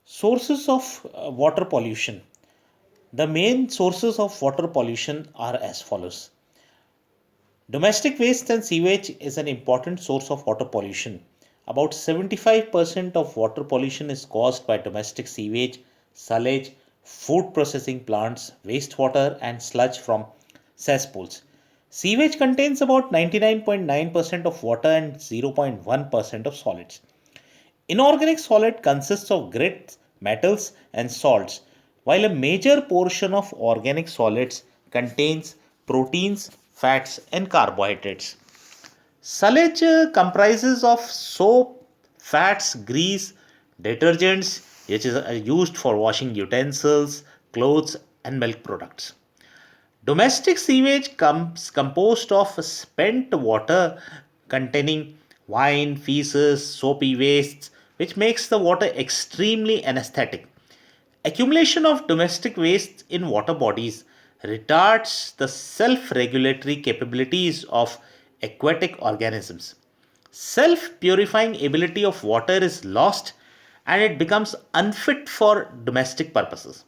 Sources of water pollution. The main sources of water pollution are as follows. Domestic waste and sewage is an important source of water pollution. About 75% of water pollution is caused by domestic sewage, sewage, food processing plants, wastewater, and sludge from cesspools. Sewage contains about 99.9% of water and 0.1% of solids. Inorganic solid consists of grits, metals, and salts, while a major portion of organic solids contains proteins, fats, and carbohydrates. Silage comprises of soap, fats, grease, detergents, which is used for washing utensils, clothes, and milk products. Domestic sewage comes composed of spent water containing wine, feces, soapy wastes, which makes the water extremely anesthetic. Accumulation of domestic waste in water bodies retards the self regulatory capabilities of aquatic organisms. Self purifying ability of water is lost and it becomes unfit for domestic purposes.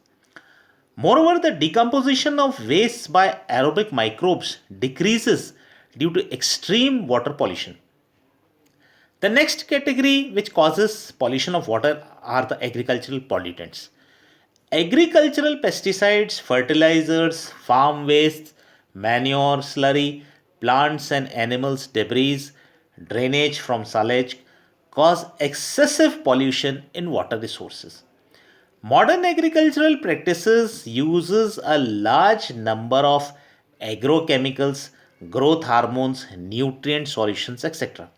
Moreover, the decomposition of wastes by aerobic microbes decreases due to extreme water pollution. The next category which causes pollution of water are the agricultural pollutants. Agricultural pesticides, fertilizers, farm wastes, manure, slurry, plants and animals' debris, drainage from silage cause excessive pollution in water resources. Modern agricultural practices uses a large number of agrochemicals, growth hormones, nutrient solutions, etc.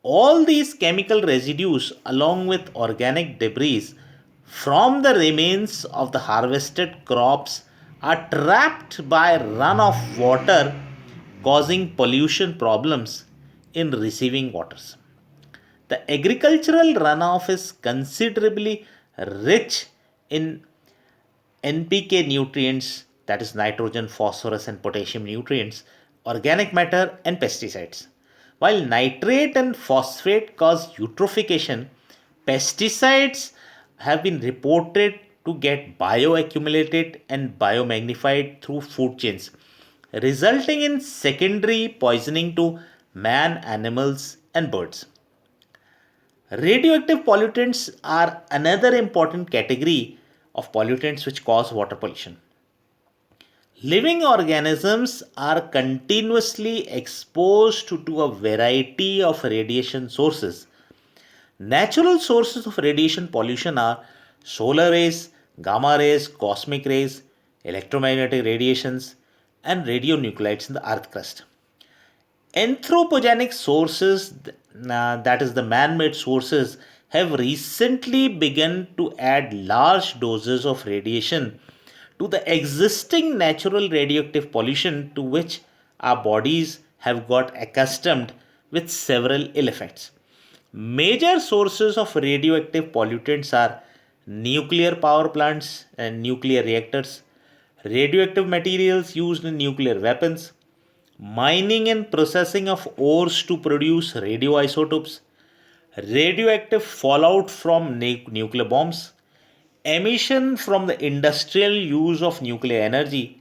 All these chemical residues, along with organic debris from the remains of the harvested crops, are trapped by runoff water, causing pollution problems in receiving waters. The agricultural runoff is considerably rich in NPK nutrients, that is nitrogen, phosphorus, and potassium nutrients, organic matter, and pesticides. While nitrate and phosphate cause eutrophication, pesticides have been reported to get bioaccumulated and biomagnified through food chains, resulting in secondary poisoning to man, animals, and birds. Radioactive pollutants are another important category of pollutants which cause water pollution. Living organisms are continuously exposed to a variety of radiation sources. Natural sources of radiation pollution are solar rays, gamma rays, cosmic rays, electromagnetic radiations, and radionuclides in the earth crust. Anthropogenic sources, that is the man made sources, have recently begun to add large doses of radiation to the existing natural radioactive pollution to which our bodies have got accustomed with several ill effects. Major sources of radioactive pollutants are nuclear power plants and nuclear reactors, radioactive materials used in nuclear weapons, mining and processing of ores to produce radioisotopes, radioactive fallout from nuclear bombs, emission from the industrial use of nuclear energy,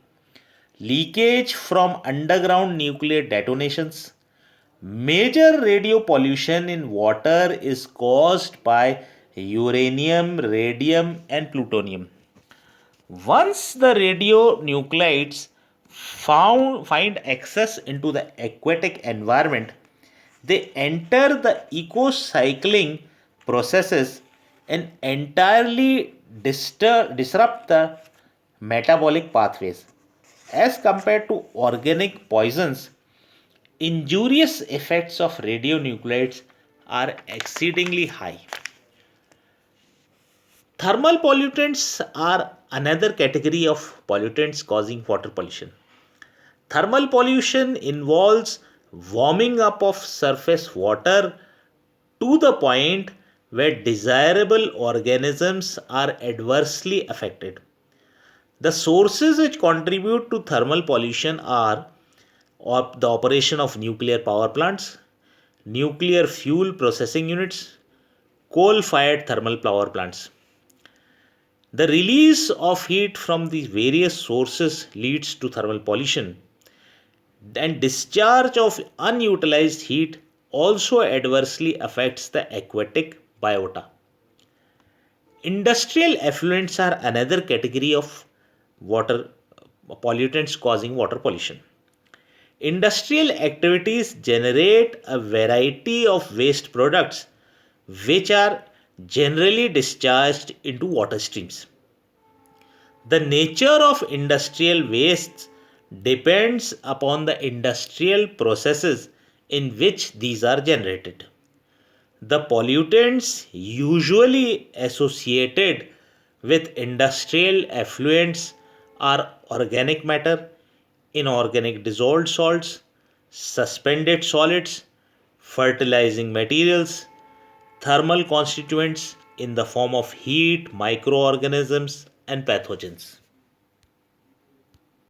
leakage from underground nuclear detonations. Major radio pollution in water is caused by uranium, radium, and plutonium. Once the radionuclides find access into the aquatic environment, they enter the ecocycling processes and entirely disrupt the metabolic pathways. As compared to organic poisons, injurious effects of radionuclides are exceedingly high. Thermal pollutants are another category of pollutants causing water pollution. Thermal pollution involves warming up of surface water to the point where desirable organisms are adversely affected. The sources which contribute to thermal pollution are the operation of nuclear power plants, nuclear fuel processing units, coal fired thermal power plants. The release of heat from these various sources leads to thermal pollution, and discharge of unutilized heat also adversely affects the aquatic biota. Industrial effluents are another category of water pollutants causing water pollution. Industrial activities generate a variety of waste products which are generally discharged into water streams. The nature of industrial wastes depends upon the industrial processes in which these are generated. The pollutants usually associated with industrial effluents are organic matter, inorganic dissolved salts, suspended solids, fertilizing materials, thermal constituents in the form of heat, microorganisms, and pathogens.